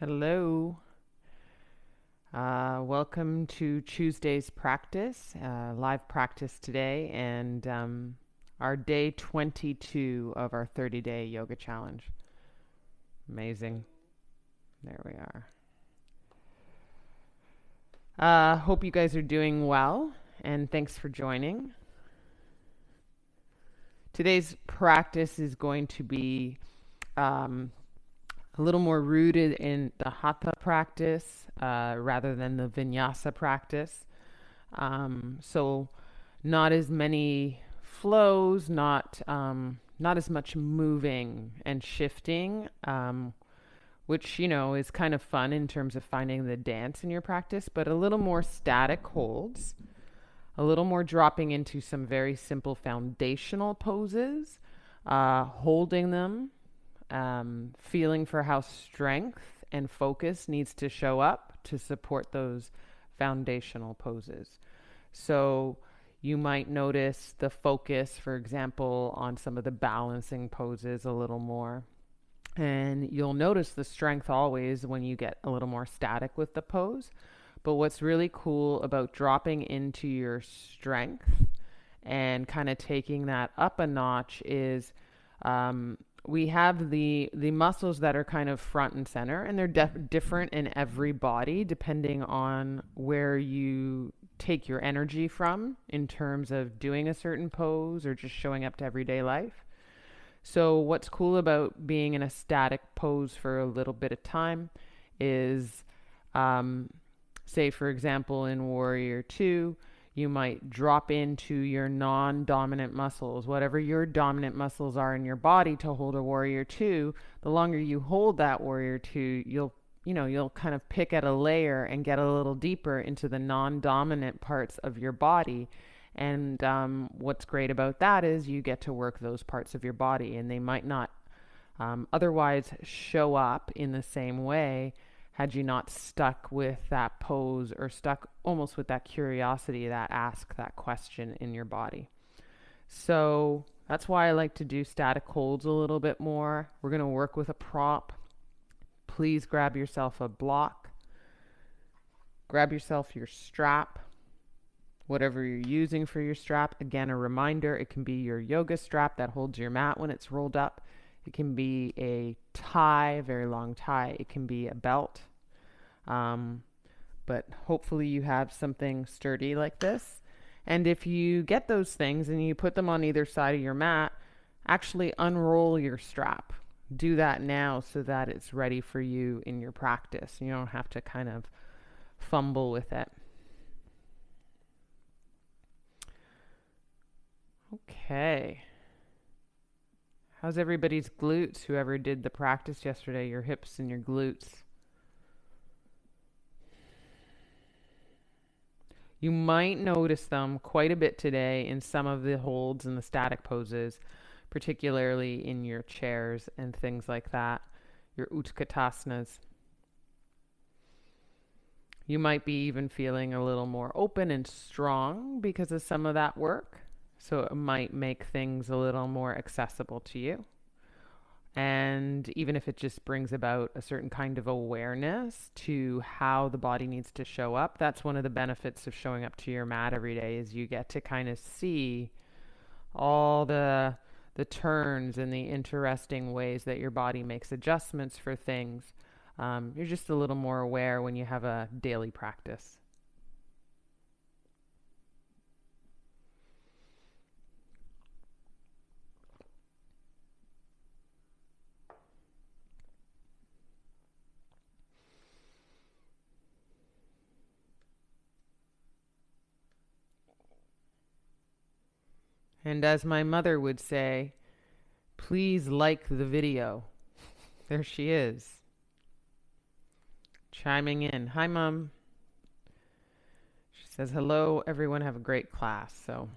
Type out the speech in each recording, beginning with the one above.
Hello. Welcome to Tuesday's practice, live practice today, and our day 22 of our 30-day yoga challenge. Amazing. There we are. Hope you guys are doing well, and thanks for joining. Today's practice is going to be a little more rooted in the hatha practice rather than the vinyasa practice. So not as many flows, not as much moving and shifting, which, is kind of fun in terms of finding the dance in your practice, but a little more static holds, a little more dropping into some very simple foundational poses, holding them, feeling for how strength and focus needs to show up to support those foundational poses. So you might notice the focus, for example, on some of the balancing poses a little more. And you'll notice the strength always when you get a little more static with the pose. But what's really cool about dropping into your strength and kind of taking that up a notch is we have the muscles that are kind of front and center, and they're different in every body depending on where you take your energy from in terms of doing a certain pose or just showing up to everyday life. So what's cool about being in a static pose for a little bit of time is, say for example in Warrior 2, you might drop into your non-dominant muscles, whatever your dominant muscles are in your body to hold a Warrior 2. The longer you hold that Warrior 2, you'll kind of pick at a layer and get a little deeper into the non-dominant parts of your body. And what's great about that is you get to work those parts of your body, and they might not otherwise show up in the same way had you not stuck with that pose or stuck almost with that curiosity, that ask, that question in your body. So that's why I like to do static holds a little bit more. We're going to work with a prop. Please grab yourself a block. Grab yourself your strap, whatever you're using for your strap. Again, a reminder, it can be your yoga strap that holds your mat when it's rolled up. It can be a tie, a very long tie. It can be a belt. But hopefully you have something sturdy like this. And if you get those things and you put them on either side of your mat, actually unroll your strap. Do that now so that it's ready for you in your practice. You don't have to kind of fumble with it. Okay. How's everybody's glutes? Whoever did the practice yesterday, your hips and your glutes. You might notice them quite a bit today in some of the holds and the static poses, particularly in your chairs and things like that, your Utkatasnas. You might be even feeling a little more open and strong because of some of that work. So it might make things a little more accessible to you. And even if it just brings about a certain kind of awareness to how the body needs to show up, that's one of the benefits of showing up to your mat every day, is you get to kind of see all the turns and the interesting ways that your body makes adjustments for things. You're just a little more aware when you have a daily practice. And as my mother would say, please like the video. There she is, chiming in. Hi, Mom. She says, hello, everyone, have a great class. So,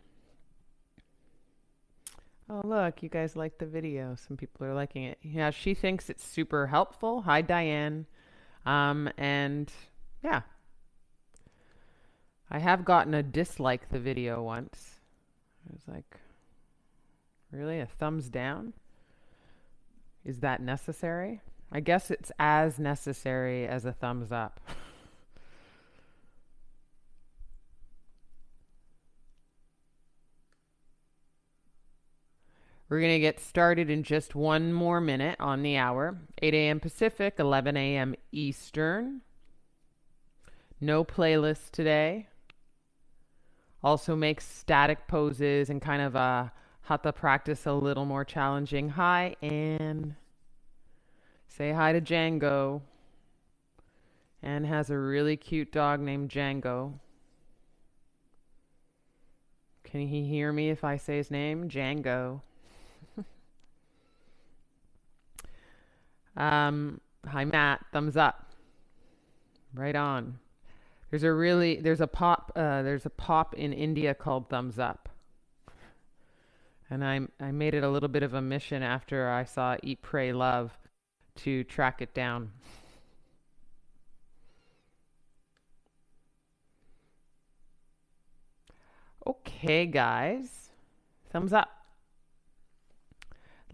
oh, look, you guys like the video. Some people are liking it. Yeah, she thinks it's super helpful. Hi, Diane. And yeah, I have gotten a dislike the video once. I was like, really? A thumbs down? Is that necessary? I guess it's as necessary as a thumbs up. We're going to get started in just one more minute on the hour. 8 a.m. Pacific, 11 a.m. Eastern. No playlist today. Also makes static poses and kind of a hatha practice a little more challenging. Hi, Anne. Say hi to Django. Anne has a really cute dog named Django. Can he hear me if I say his name? Django. Hi Matt, thumbs up. Right on. There's a pop in India called Thumbs Up. And I made it a little bit of a mission after I saw Eat, Pray, Love to track it down. Okay, guys. Thumbs up.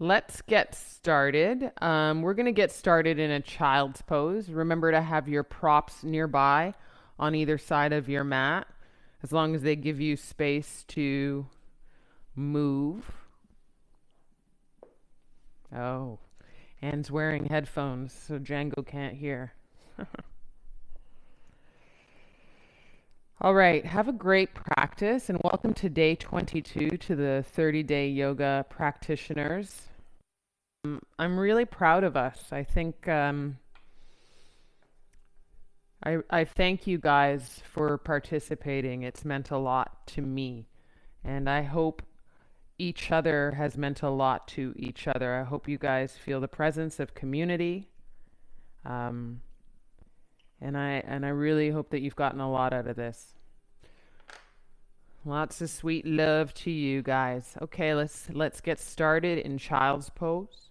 Let's get started. We're going to get started in a child's pose. Remember to have your props nearby on either side of your mat, as long as they give you space to move. Oh, Anne's wearing headphones, so Django can't hear. All right, have a great practice, and welcome to day 22 to the 30-day yoga practitioners. I'm really proud of us. I think I thank you guys for participating. It's meant a lot to me, and I hope each other has meant a lot to each other. I hope you guys feel the presence of community, and I really hope that you've gotten a lot out of this. Lots of sweet love to you guys. Okay, let's get started in child's pose.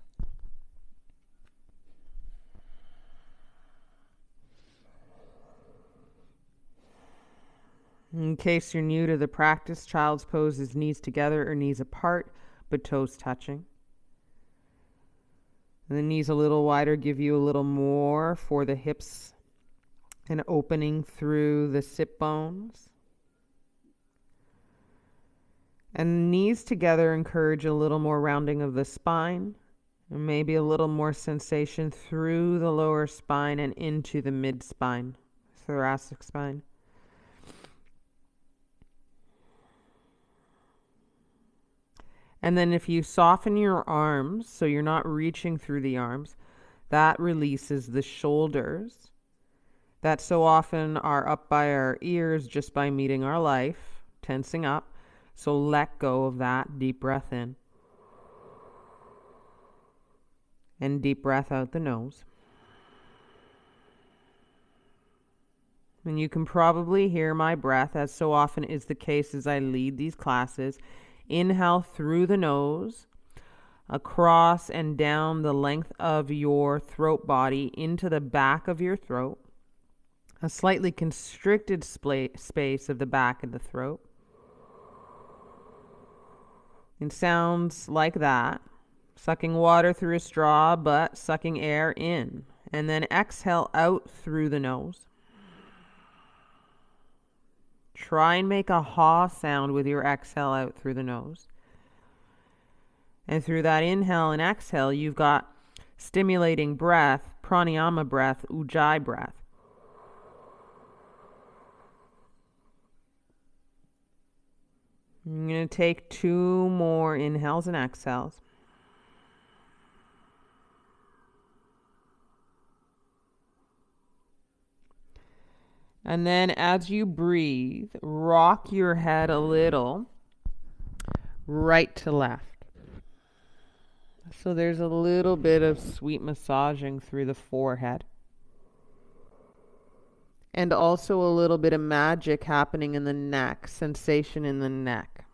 In case you're new to the practice, child's pose is knees together or knees apart, but toes touching. And the knees a little wider give you a little more for the hips and opening through the sit bones. And knees together encourage a little more rounding of the spine, and maybe a little more sensation through the lower spine and into the mid spine, thoracic spine. And then if you soften your arms, so you're not reaching through the arms, that releases the shoulders that so often are up by our ears just by meeting our life, tensing up. So let go of that. Deep breath in. And deep breath out the nose. And you can probably hear my breath, as so often is the case as I lead these classes. Inhale through the nose, across and down the length of your throat body into the back of your throat, a slightly constricted space of the back of the throat. It sounds like that, sucking water through a straw, but sucking air in. And then exhale out through the nose. Try and make a ha sound with your exhale out through the nose. And through that inhale and exhale, you've got stimulating breath, pranayama breath, ujjayi breath. I'm going to take 2 more inhales and exhales. And then as you breathe, rock your head a little right to left. So there's a little bit of sweet massaging through the forehead. And also a little bit of magic happening in the neck, sensation in the neck.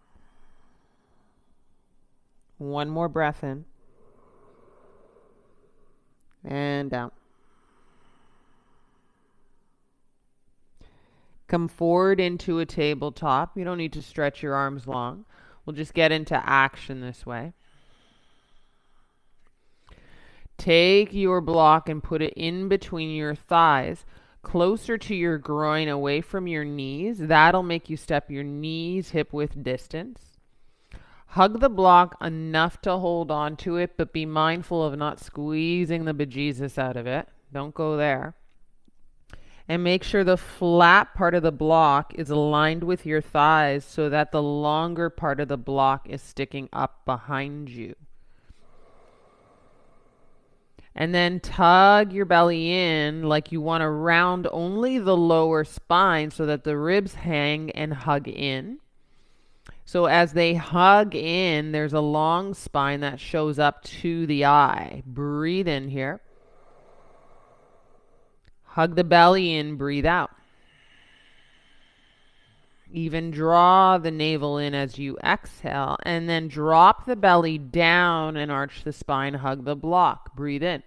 1 more breath in. And down. Come forward into a tabletop. You don't need to stretch your arms long. We'll just get into action this way. Take your block and put it in between your thighs, closer to your groin, away from your knees. That'll make you step your knees hip width distance. Hug the block enough to hold on to it, but be mindful of not squeezing the bejesus out of it. Don't go there. And make sure the flat part of the block is aligned with your thighs so that the longer part of the block is sticking up behind you. And then tug your belly in like you want to round only the lower spine so that the ribs hang and hug in. So as they hug in, there's a long spine that shows up to the eye. Breathe in here. Hug the belly in, breathe out. Even draw the navel in as you exhale, and then drop the belly down and arch the spine, hug the block. Breathe in.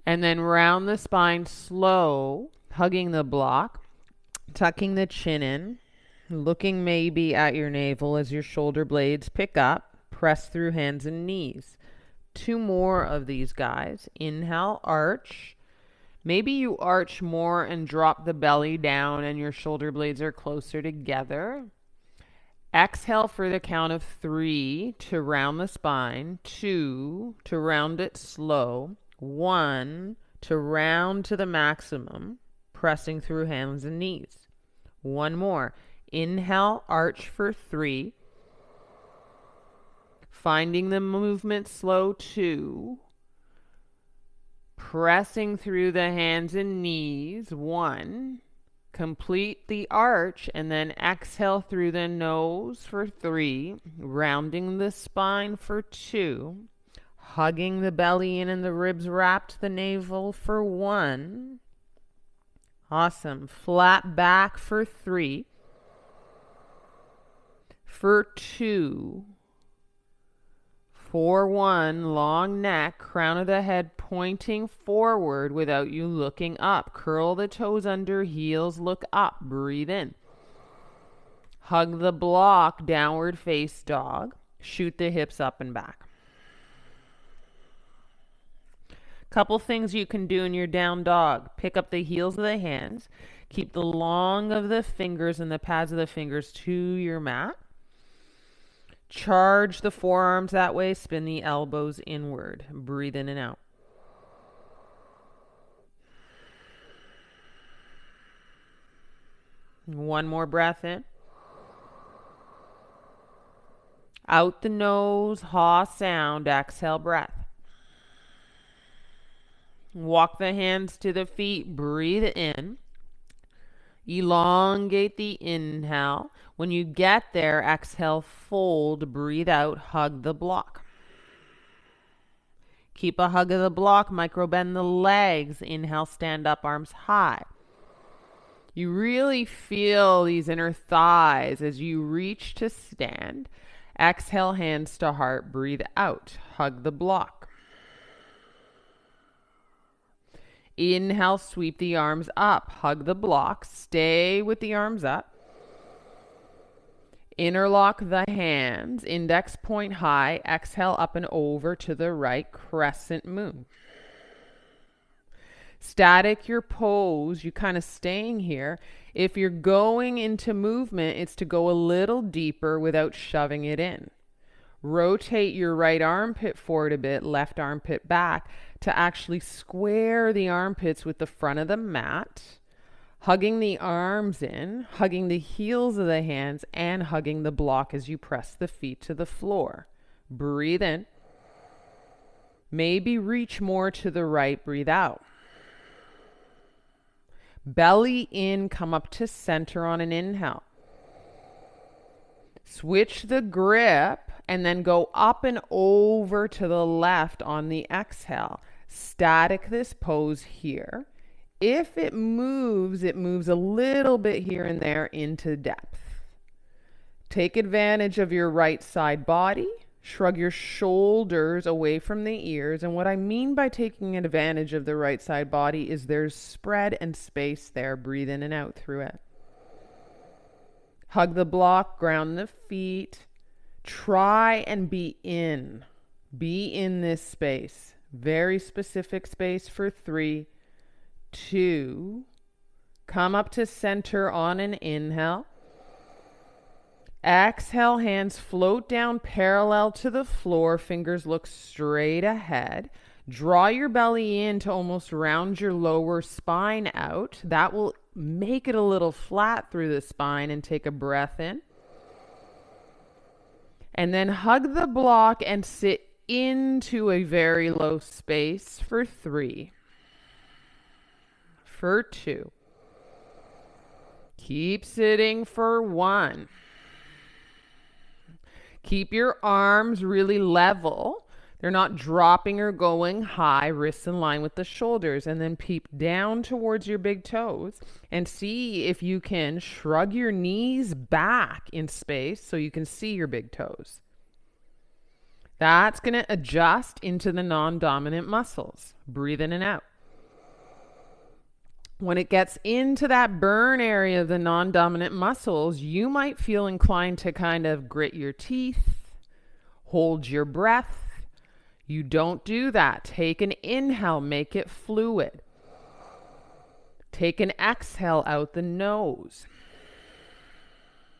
And then round the spine slow, hugging the block, tucking the chin in, looking maybe at your navel as your shoulder blades pick up, press through hands and knees. 2 more of these guys. Inhale, arch. Maybe you arch more and drop the belly down and your shoulder blades are closer together. Exhale for the count of 3 to round the spine, 2 to round it slow, 1 to round to the maximum, pressing through hands and knees. 1 more. Inhale, arch for 3. Finding the movement slow, 2. Pressing through the hands and knees, 1. Complete the arch and then exhale through the nose for 3. Rounding the spine for 2. Hugging the belly in and the ribs wrapped the navel for 1. Awesome. Flat back for 3. For 2. For 1, long neck, crown of the head pointing forward without you looking up. Curl the toes under, heels look up. Breathe in. Hug the block, downward face dog. Shoot the hips up and back. Couple things you can do in your down dog. Pick up the heels of the hands. Keep the long of the fingers and the pads of the fingers to your mat. Charge the forearms that way. Spin the elbows inward. Breathe in and out. One more breath in. Out the nose, ha sound, exhale breath. Walk the hands to the feet, breathe in. Elongate the inhale. When you get there, exhale, fold, breathe out, hug the block. Keep a hug of the block, micro bend the legs. Inhale, stand up, arms high. You really feel these inner thighs as you reach to stand. Exhale, hands to heart, breathe out, hug the block. Inhale, sweep the arms up, hug the block, stay with the arms up. Interlock the hands, index point high, exhale up and over to the right, crescent moon. Static your pose, you kind of staying here. If you're going into movement, it's to go a little deeper without shoving it in. Rotate your right armpit forward a bit, left armpit back to actually square the armpits with the front of the mat. Hugging the arms in, hugging the heels of the hands, and hugging the block as you press the feet to the floor. Breathe in. Maybe reach more to the right, breathe out. Belly in, come up to center on an inhale. Switch the grip and then go up and over to the left on the exhale. Static this pose here. If it moves a little bit here and there into depth. Take advantage of your right side body. Shrug your shoulders away from the ears. And what I mean by taking advantage of the right side body is there's spread and space there. Breathe in and out through it. Hug the block, ground the feet. Try and be in. Be in this space, very specific space for 3, 2, come up to center on an inhale. Exhale, hands float down parallel to the floor, fingers look straight ahead. Draw your belly in to almost round your lower spine out. That will make it a little flat through the spine, and take a breath in. And then hug the block and sit into a very low space for 3, for 2. Keep sitting for 1. Keep your arms really level. They're not dropping or going high, wrists in line with the shoulders. And then peep down towards your big toes and see if you can shrug your knees back in space so you can see your big toes. That's going to adjust into the non-dominant muscles. Breathe in and out. When it gets into that burn area of the non-dominant muscles, you might feel inclined to kind of grit your teeth, hold your breath. You don't do that. Take an inhale, make it fluid. Take an exhale out the nose.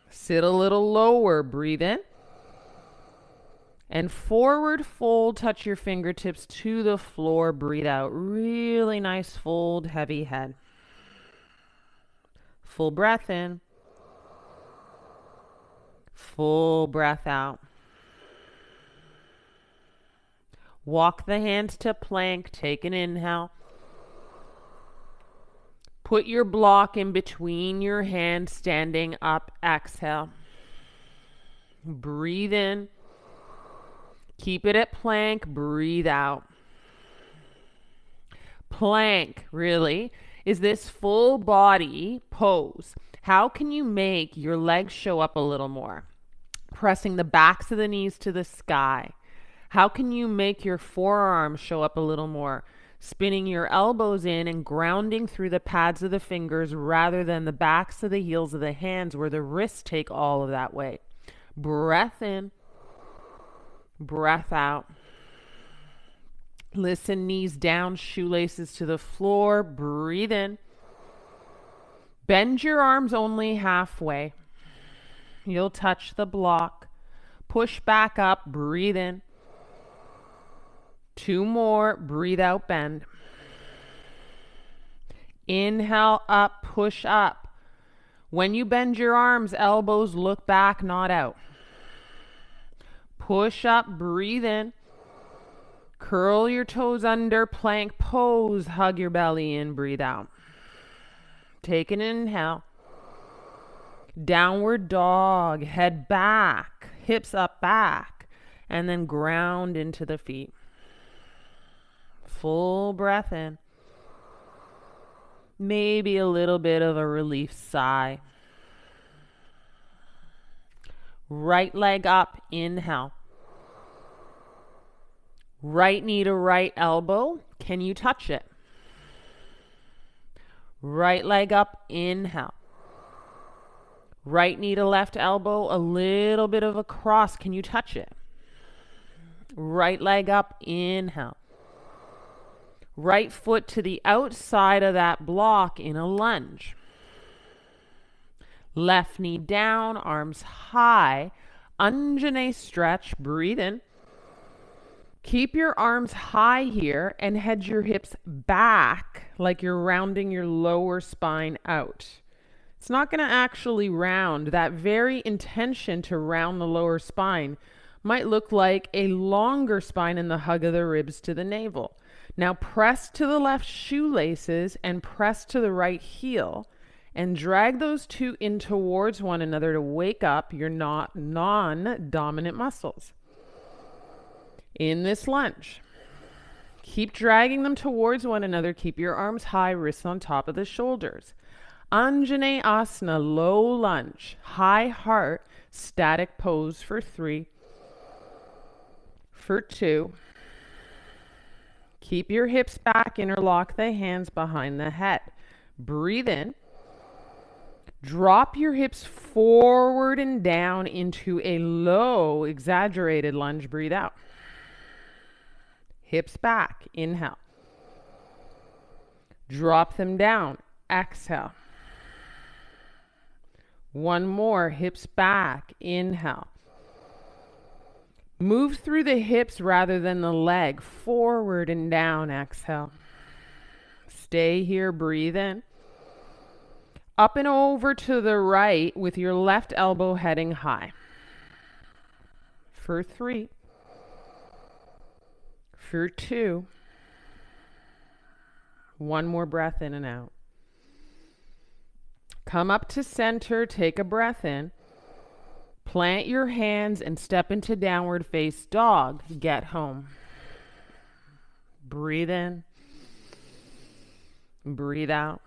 Sit a little lower, breathe in. And forward fold, touch your fingertips to the floor, breathe out. Really nice fold, heavy head. Full breath in. Full breath out. Walk the hands to plank. Take an inhale. Put your block in between your hands, standing up. Exhale. Breathe in. Keep it at plank. Breathe out. Plank, really, is this full body pose. How can you make your legs show up a little more? Pressing the backs of the knees to the sky. How can you make your forearms show up a little more? Spinning your elbows in and grounding through the pads of the fingers rather than the backs of the heels of the hands where the wrists take all of that weight. Breath in. Breath out. Listen, knees down, shoelaces to the floor. Breathe in. Bend your arms only halfway. You'll touch the block. Push back up. Breathe in. 2 more. Breathe out, bend. Inhale up, push up. When you bend your arms, elbows look back, not out. Push up, breathe in. Curl your toes under, plank pose. Hug your belly in, breathe out. Take an inhale. Downward dog, head back, hips up, back, and then ground into the feet. Full breath in. Maybe a little bit of a relief sigh. Right leg up, inhale. Right knee to right elbow. Can you touch it? Right leg up, inhale. Right knee to left elbow, a little bit of a cross. Can you touch it? Right leg up, inhale. Right foot to the outside of that block in a lunge. Left knee down, arms high. Anjane stretch, breathe in. Keep your arms high here and head your hips back like you're rounding your lower spine out. It's not going to actually round. That very intention to round the lower spine might look like a longer spine in the hug of the ribs to the navel. Now press to the left shoelaces and press to the right heel and drag those two in towards one another to wake up your non-dominant muscles. In this lunge, keep dragging them towards one another. Keep your arms high, wrists on top of the shoulders. Anjane Asana, low lunge, high heart, static pose for 3, for 2. Keep your hips back, interlock the hands behind the head. Breathe in. Drop your hips forward and down into a low, exaggerated lunge. Breathe out. Hips back. Inhale. Drop them down. Exhale. One more. Hips back. Inhale. Move through the hips rather than the leg. Forward and down. Exhale. Stay here. Breathe in. Up and over to the right with your left elbow heading high. For 3. For 2. One more breath in and out. Come up to center. Take a breath in. Plant your hands and step into downward face dog. Get home. Breathe in. Breathe out.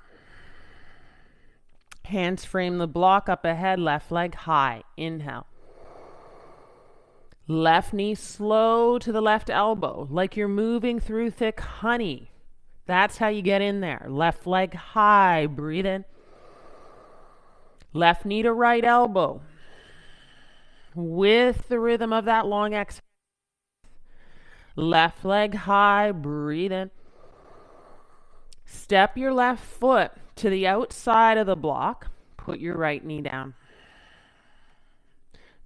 Hands frame the block up ahead, left leg high. Inhale. Left knee slow to the left elbow, like you're moving through thick honey. That's how you get in there. Left leg high. Breathe in. Left knee to right elbow. With the rhythm of that long exhale. Left leg high. Breathe in. Step your left foot to the outside of the block. Put your right knee down.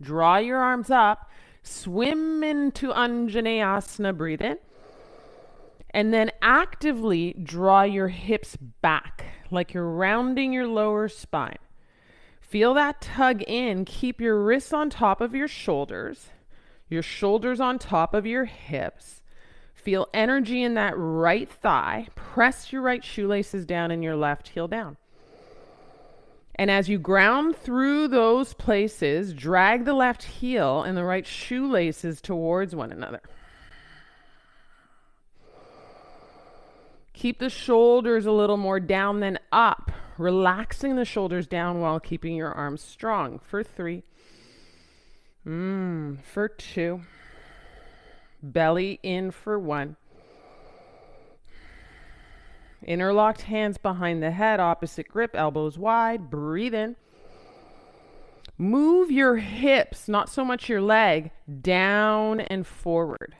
Draw your arms up. Swim into Anjaneyasana. Breathe in. And then actively draw your hips back like you're rounding your lower spine. Feel that tug in. Keep your wrists on top of your shoulders on top of your hips. Feel energy in that right thigh. Press your right shoelaces down and your left heel down. And as you ground through those places, drag the left heel and the right shoelaces towards one another. Keep the shoulders a little more down than up, relaxing the shoulders down while keeping your arms strong. For 3. For 2. Belly in for 1. Interlocked hands behind the head, opposite grip, elbows wide. Breathe in. Move your hips, not so much your leg, down and forward.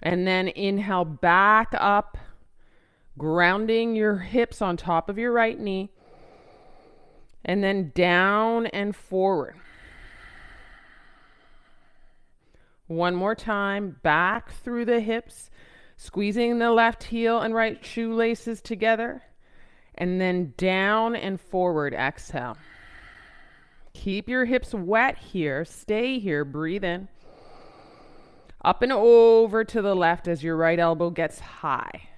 And then inhale back up, grounding your hips on top of your right knee. And then down and forward. One more time, back through the hips, squeezing the left heel and right shoelaces together. And then down and forward, exhale. Keep your hips wet here, stay here, breathe in. Up and over to the left as your right elbow gets high.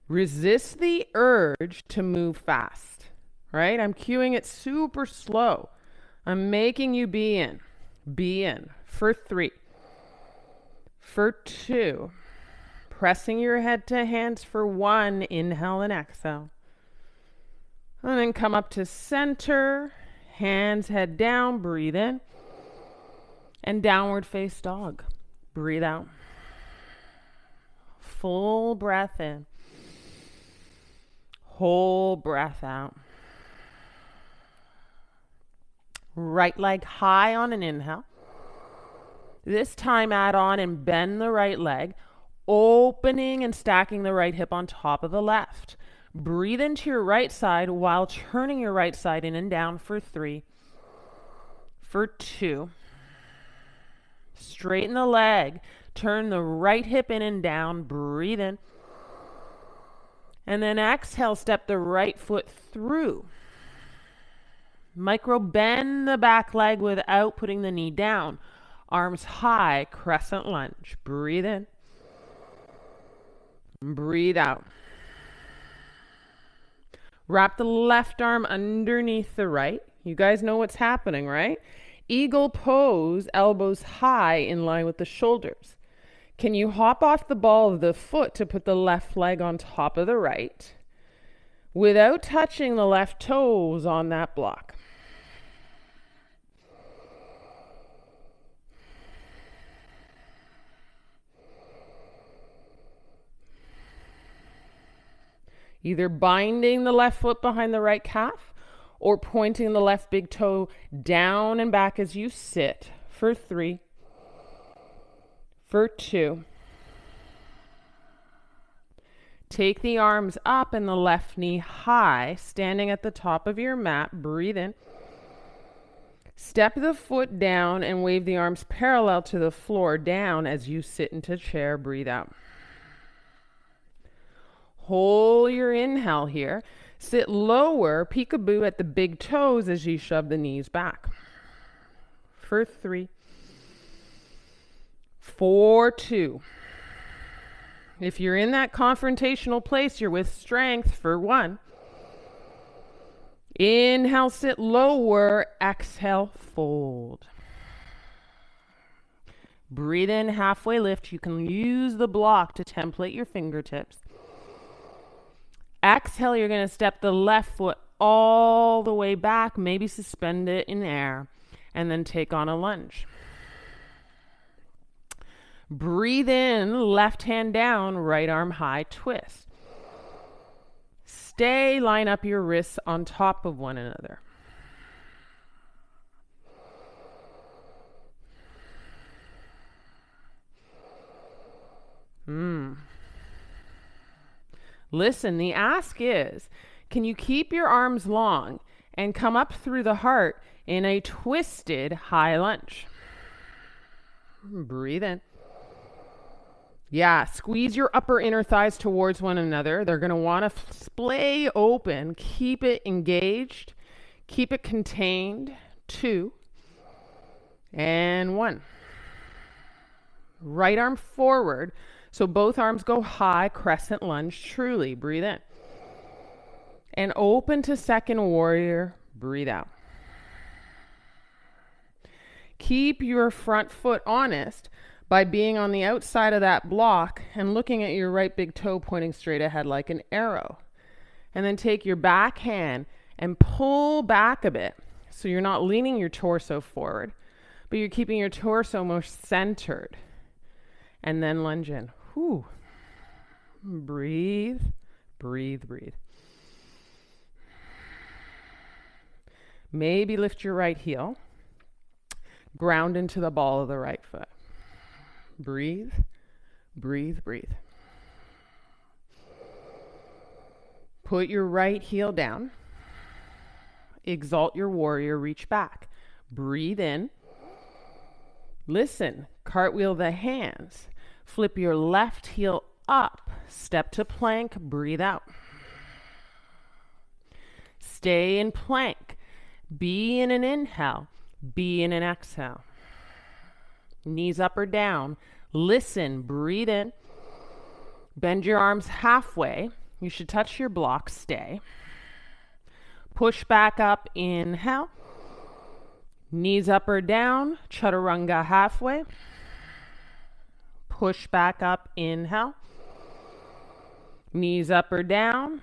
Resist the urge to move fast, right? I'm cueing it super slow. I'm making you be in. Be in. For 3. For 2. Pressing your head to hands for 1. Inhale and exhale. And then come up to center. Hands, head down. Breathe in. And downward face dog. Breathe out. Full breath in. Whole breath out. Right leg high on an inhale. This time add on and bend the right leg, opening and stacking the right hip on top of the left. Breathe into your right side while turning your right side in and down for 3. For 2. Straighten the leg. Turn the right hip in and down. Breathe in. And then exhale, step the right foot through. Micro bend the back leg without putting the knee down. Arms high, crescent lunge. Breathe in. Breathe out. Wrap the left arm underneath the right. You guys know what's happening, right? Eagle pose, elbows high in line with the shoulders. Can you hop off the ball of the foot to put the left leg on top of the right without touching the left toes on that block? Either binding the left foot behind the right calf or pointing the left big toe down and back as you sit for 3. For 2. Take the arms up and the left knee high, standing at the top of your mat. Breathe in. Step the foot down and wave the arms parallel to the floor down as you sit into chair. Breathe out. Hold your inhale here. Sit lower, peekaboo at the big toes as you shove the knees back. For 3. For 2. If you're in that confrontational place, you're with strength. For 1. Inhale, sit lower. Exhale, fold. Breathe in, halfway lift. You can use the block to template your fingertips. Exhale, you're going to step the left foot all the way back, maybe suspend it in air, and then take on a lunge. Breathe in, left hand down, right arm high, twist. Stay, line up your wrists on top of one another. Listen, the ask is, can you keep your arms long and come up through the heart in a twisted high lunge? Breathe in. Yeah, squeeze your upper inner thighs towards one another. They're going to want to splay open. Keep it engaged. Keep it contained. 2 and 1. Right arm forward. So both arms go high, crescent lunge. Truly, breathe in. And open to second warrior. Breathe out. Keep your front foot honest by being on the outside of that block and looking at your right big toe pointing straight ahead like an arrow. And then take your back hand and pull back a bit. So you're not leaning your torso forward, but you're keeping your torso more centered. And then lunge in. Whew. Breathe, breathe, breathe. Maybe lift your right heel. Ground into the ball of the right foot. Breathe, breathe, breathe. Put your right heel down. Exalt your warrior, reach back. Breathe in. Listen, cartwheel the hands. Flip your left heel up. Step to plank, breathe out. Stay in plank. Be in an inhale. Be in an exhale. Knees up or down. Listen, breathe in. Bend your arms halfway. You should touch your block, stay. Push back up, inhale. Knees up or down, chaturanga halfway. Push back up, inhale. Knees up or down,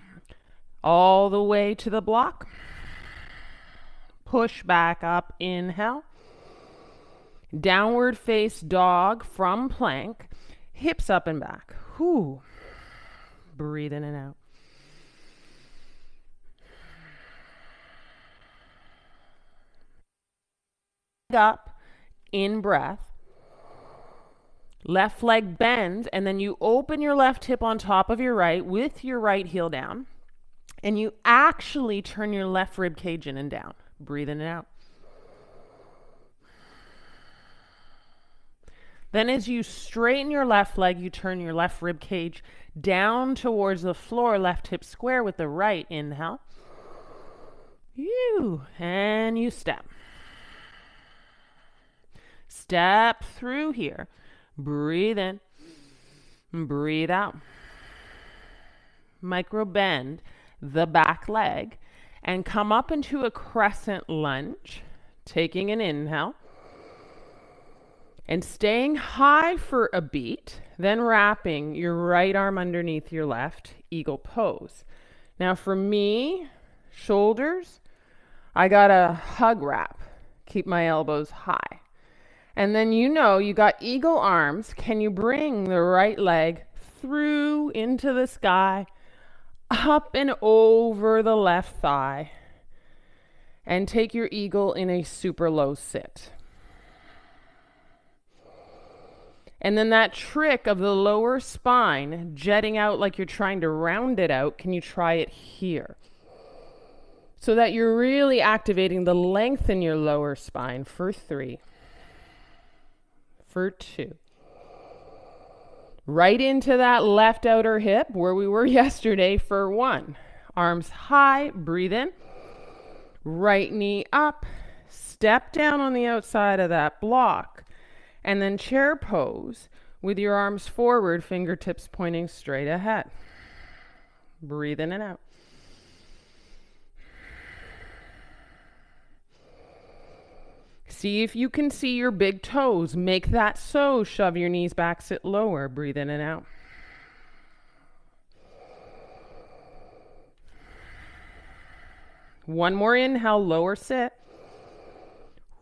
all the way to the block. Push back up, inhale. Downward face dog from plank, hips up and back. Whew. Breathe in and out. Up, in breath. Left leg bends, and then you open your left hip on top of your right with your right heel down, and you actually turn your left rib cage in and down. Breathe in and out. Then as you straighten your left leg, you turn your left rib cage down towards the floor, left hip square with the right. Inhale. And you step. Step through here. Breathe in. Breathe out. Micro bend the back leg and come up into a crescent lunge, taking an inhale. And staying high for a beat, then wrapping your right arm underneath your left, eagle pose. Now for me, shoulders, I got a hug wrap. Keep my elbows high. And then you got eagle arms. Can you bring the right leg through into the sky, up and over the left thigh, and take your eagle in a super low sit. And then that trick of the lower spine jetting out like you're trying to round it out, can you try it here? So that you're really activating the length in your lower spine for 3, for 2. Right into that left outer hip where we were yesterday for 1. Arms high, breathe in. Right knee up, step down on the outside of that block. And then chair pose with your arms forward, fingertips pointing straight ahead. Breathe in and out. See if you can see your big toes. Make that so. Shove your knees back, sit lower. Breathe in and out. One more inhale, lower sit.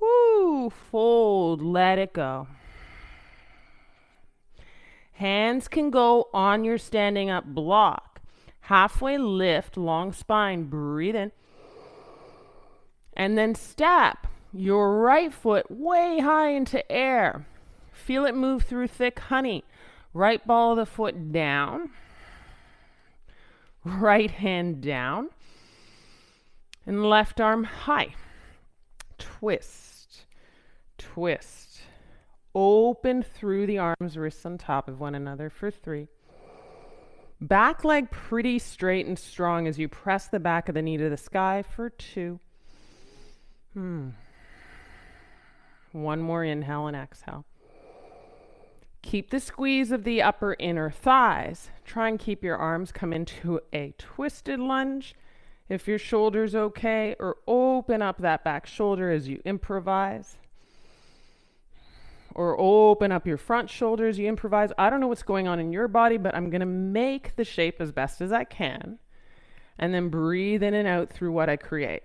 Woo, fold, let it go. Hands can go on your standing up block. Halfway lift, long spine, breathe in. And then step your right foot way high into air. Feel it move through thick honey. Right ball of the foot down. Right hand down. And left arm high. Twist, twist. Open through the arms, wrists on top of one another for 3. Back leg pretty straight and strong as you press the back of the knee to the sky for 2. One more inhale and exhale. Keep the squeeze of the upper inner thighs. Try and keep your arms come into a twisted lunge. If your shoulder's okay, or open up that back shoulder as you improvise. Or open up your front shoulder as you improvise. I don't know what's going on in your body, but I'm going to make the shape as best as I can. And then breathe in and out through what I create.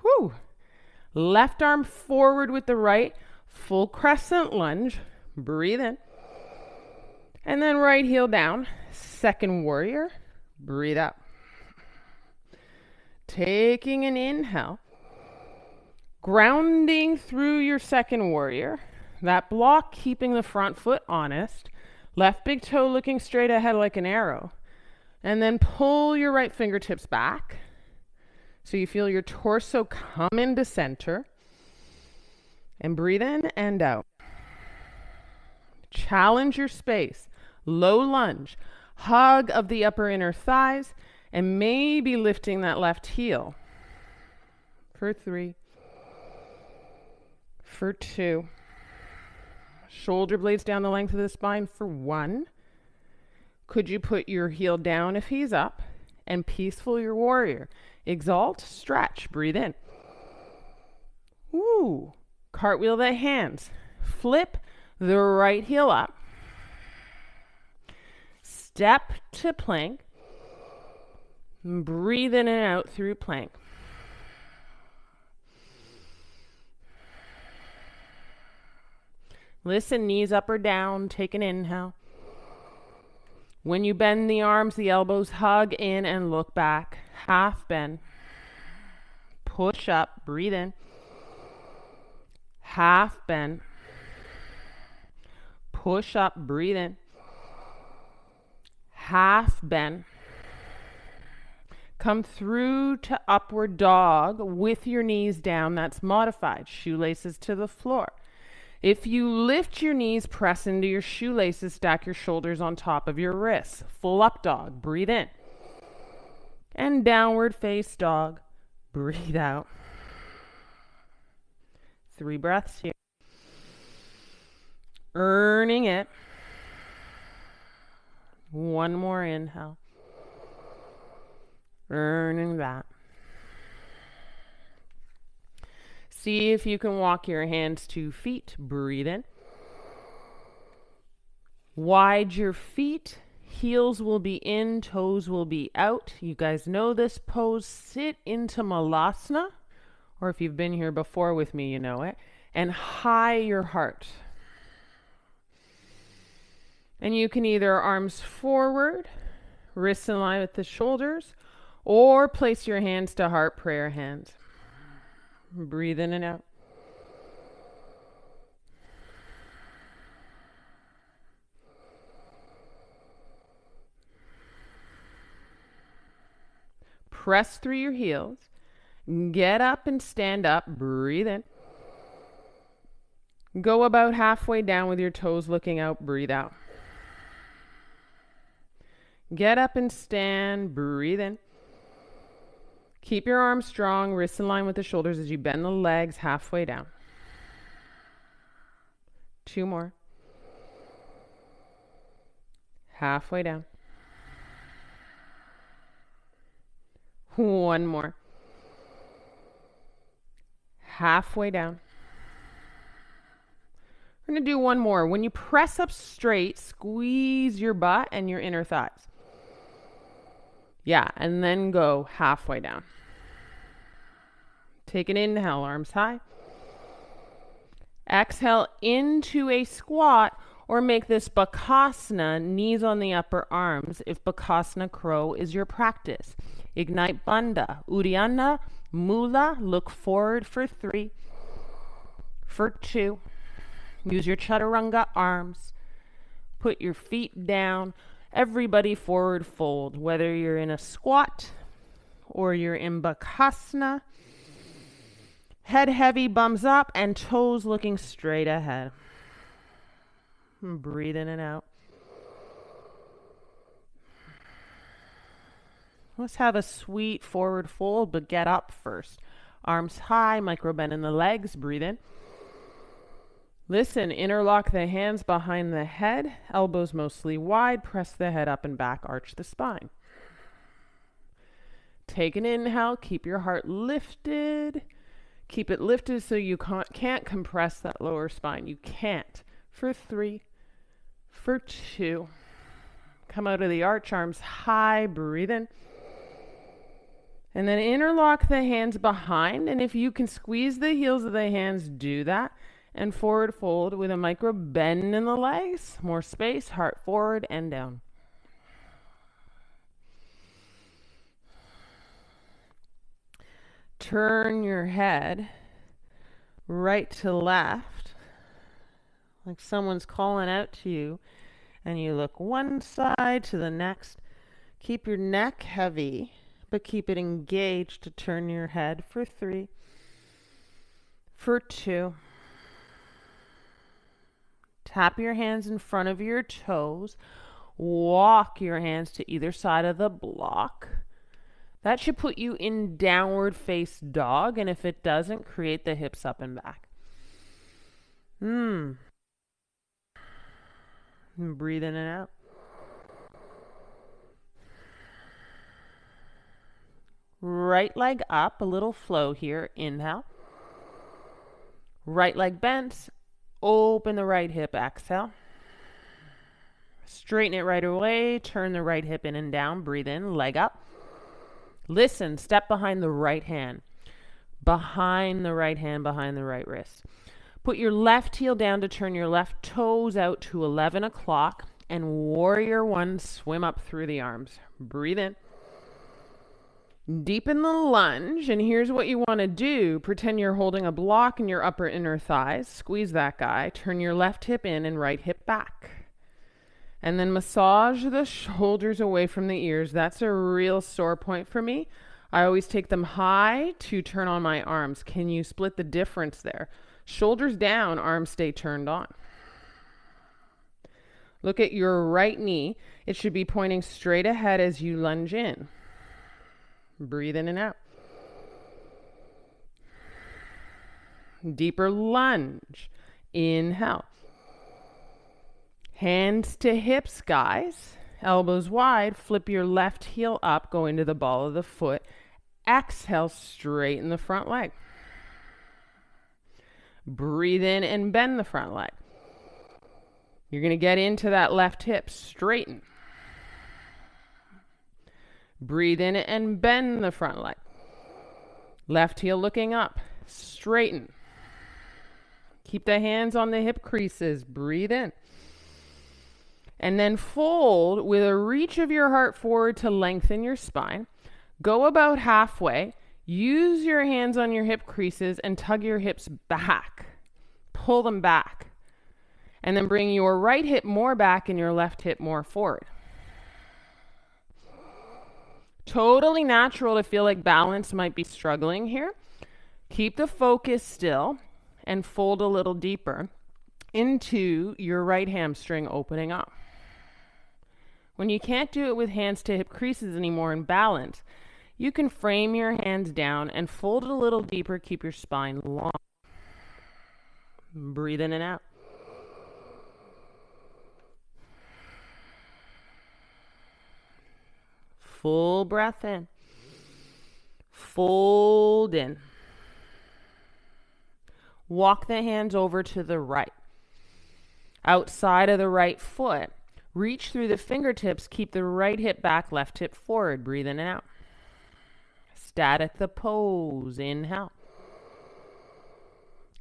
Whew. Left arm forward with the right. Full crescent lunge. Breathe in. And then right heel down, second warrior, breathe out. Taking an inhale, grounding through your second warrior, that block keeping the front foot honest, left big toe looking straight ahead like an arrow, and then pull your right fingertips back so you feel your torso come into center, and breathe in and out. Challenge your space. Low lunge, hug of the upper inner thighs, and maybe lifting that left heel for 3, for 2. Shoulder blades down the length of the spine for 1. Could you put your heel down if he's up, and peaceful your warrior. Exalt, stretch, breathe in. Woo, cartwheel the hands. Flip the right heel up. Step to plank. Breathe in and out through plank. Listen, knees up or down. Take an inhale. When you bend the arms, the elbows hug in and look back. Half bend. Push up. Breathe in. Half bend. Push up. Breathe in. Half bend. Come through to upward dog with your knees down. That's modified. Shoelaces to the floor. If you lift your knees, press into your shoelaces, stack your shoulders on top of your wrists. Full up dog. Breathe in. And downward face dog. Breathe out. 3 breaths here. Earning it. One more inhale. Earning that. See if you can walk your hands to feet. Breathe in. Wide your feet. Heels will be in, toes will be out. You guys know this pose. Sit into Malasana, or if you've been here before with me, you know it. And high your heart. And you can either arms forward, wrists in line with the shoulders, or place your hands to heart, prayer hands. Breathe in and out. Press through your heels. Get up and stand up. Breathe in. Go about halfway down with your toes looking out. Breathe out. Get up and stand. Breathe in. Keep your arms strong, wrists in line with the shoulders as you bend the legs halfway down. 2 more. Halfway down. 1 more. Halfway down. We're going to do 1 more. When you press up straight, squeeze your butt and your inner thighs. Yeah, and then go halfway down. Take an inhale, arms high. Exhale into a squat, or make this Bakasana, knees on the upper arms, if Bakasana Crow is your practice. Ignite Bandha. Uddiyana, Mula, look forward for 3, for 2. Use your Chaturanga arms. Put your feet down. Everybody forward fold, whether you're in a squat or you're in Bakasana. Head heavy, bums up, and toes looking straight ahead. Breathe in and out. Let's have a sweet forward fold, but get up first. Arms high, micro bend in the legs. Breathe in. Listen, interlock the hands behind the head, elbows mostly wide, press the head up and back, arch the spine. Take an inhale, keep your heart lifted. Keep it lifted so you can't compress that lower spine. You can't. For 3, for 2. Come out of the arch, arms high, breathe in. And then interlock the hands behind, and if you can squeeze the heels of the hands, do that. And forward fold with a micro bend in the legs. More space, heart forward and down. Turn your head right to left, like someone's calling out to you, and you look one side to the next. Keep your neck heavy, but keep it engaged to turn your head for 3, for 2. Tap your hands in front of your toes. Walk your hands to either side of the block. That should put you in downward face dog, and if it doesn't, create the hips up and back. And breathe in and out. Right leg up, a little flow here. Inhale. Right leg bent. Open the right hip, exhale. Straighten it right away. Turn the right hip in and down. Breathe in, leg up. Listen, step behind the right hand. Behind the right hand, behind the right wrist. Put your left heel down to turn your left toes out to 11 o'clock. And warrior 1, swim up through the arms. Breathe in. Deepen the lunge, and here's what you want to do. Pretend you're holding a block in your upper inner thighs. Squeeze that guy. Turn your left hip in and right hip back. And then massage the shoulders away from the ears. That's a real sore point for me. I always take them high to turn on my arms. Can you split the difference there? Shoulders down, arms stay turned on. Look at your right knee. It should be pointing straight ahead as you lunge in. Breathe in and out. Deeper lunge. Inhale. Hands to hips, guys. Elbows wide. Flip your left heel up. Go into the ball of the foot. Exhale, straighten the front leg. Breathe in and bend the front leg. You're going to get into that left hip. Straighten. Breathe in and bend the front leg. Left heel looking up. Straighten. Keep the hands on the hip creases. Breathe in. And then fold with a reach of your heart forward to lengthen your spine. Go about halfway. Use your hands on your hip creases and tug your hips back. Pull them back. And then bring your right hip more back and your left hip more forward. Totally natural to feel like balance might be struggling here. Keep the focus still and fold a little deeper into your right hamstring opening up. When you can't do it with hands to hip creases anymore in balance, you can frame your hands down and fold it a little deeper. Keep your spine long. Breathe in and out. Full breath in. Fold in. Walk the hands over to the right. Outside of the right foot, reach through the fingertips. Keep the right hip back, left hip forward. Breathe in and out. Static the pose. Inhale.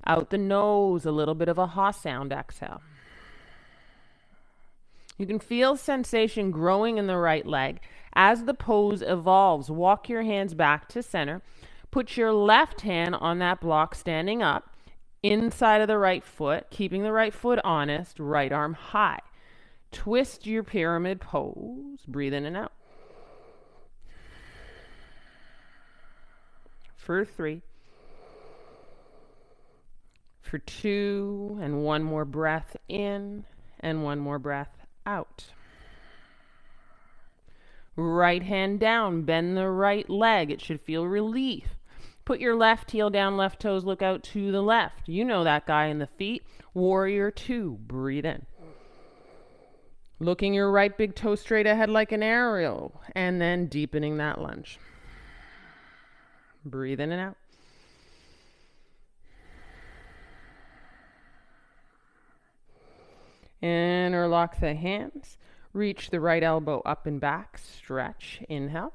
Out the nose, a little bit of a ha sound. Exhale. You can feel sensation growing in the right leg. As the pose evolves, walk your hands back to center. Put your left hand on that block standing up inside of the right foot, keeping the right foot honest, right arm high. Twist your pyramid pose. Breathe in and out. For 3. For 2, and one more breath in and one more breath out. Right hand down, bend the right leg. It should feel relief. Put your left heel down, left toes look out to the left. You know that guy in the feet. Warrior 2, breathe in. Looking your right big toe straight ahead like an aerial, and then deepening that lunge. Breathe in and out. Interlock the hands. Reach the right elbow up and back. Stretch. Inhale.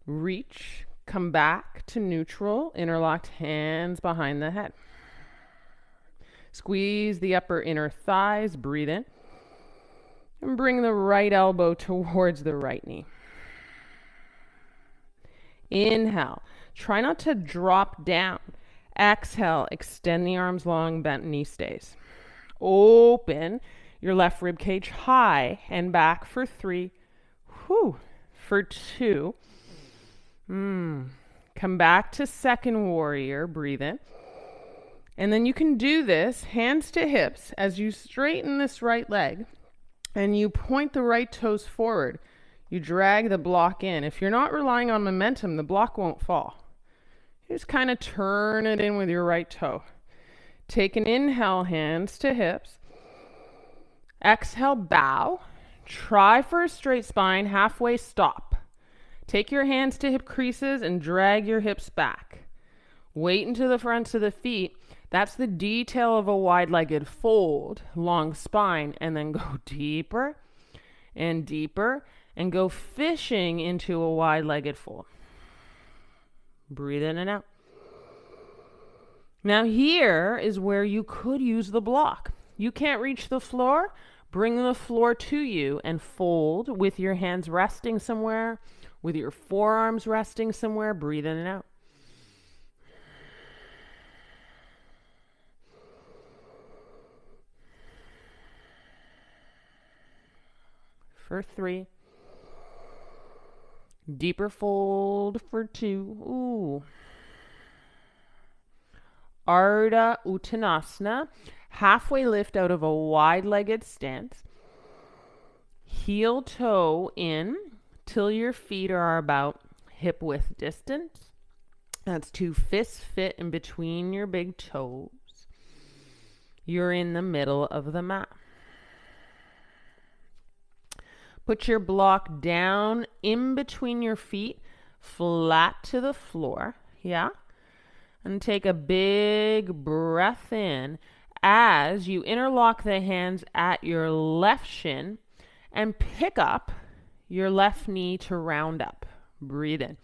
Reach. Come back to neutral. Interlocked hands behind the head. Squeeze the upper inner thighs. Breathe in. And bring the right elbow towards the right knee. Inhale. Try not to drop down. Exhale. Extend the arms long. Bent knee stays. Open your left rib cage high and back for 3. For 2. Come back to second warrior. Breathe in. And then you can do this hands to hips as you straighten this right leg and you point the right toes forward. You drag the block in. If you're not relying on momentum, the block won't fall. You just kind of turn it in with your right toe. Take an inhale, hands to hips. Exhale, bow. Try for a straight spine, halfway stop. Take your hands to hip creases and drag your hips back. Weight into the fronts of the feet. That's the detail of a wide-legged fold, long spine, and then go deeper and deeper and go fishing into a wide-legged fold. Breathe in and out. Now here is where you could use the block. You can't reach the floor, bring the floor to you and fold with your hands resting somewhere, with your forearms resting somewhere. Breathe in and out. For 3. Deeper fold for 2. Ardha Uttanasana. Halfway lift out of a wide-legged stance. Heel toe in till your feet are about hip width distance. That's 2 fists fit in between your big toes. You're in the middle of the mat. Put your block down in between your feet, flat to the floor. Yeah? And take a big breath in as you interlock the hands at your left shin and pick up your left knee to round up. Breathe in.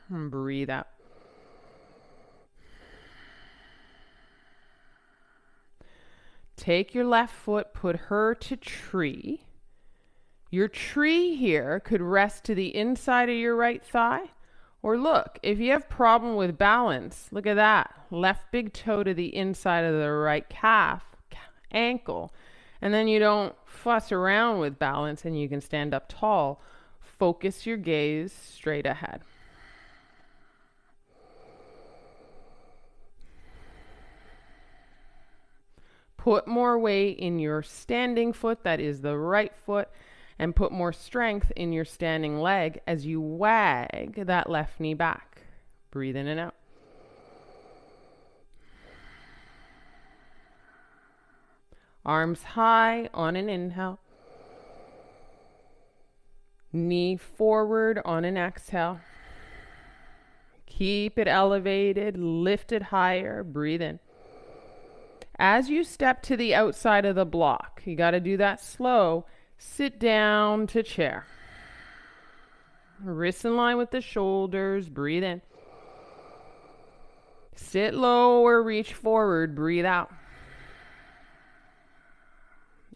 And breathe out. Take your left foot, put her to tree. Your tree here could rest to the inside of your right thigh. Or look, if you have problem with balance, look at that. Left big toe to the inside of the right calf, ankle. And then you don't fuss around with balance and you can stand up tall. Focus your gaze straight ahead. Put more weight in your standing foot, that is the right foot, and put more strength in your standing leg as you wag that left knee back. Breathe in and out. Arms high on an inhale. Knee forward on an exhale. Keep it elevated, lift it higher, breathe in. As you step to the outside of the block, you got to do that slow. Sit down to chair. Wrists in line with the shoulders, breathe in. Sit low or reach forward, breathe out.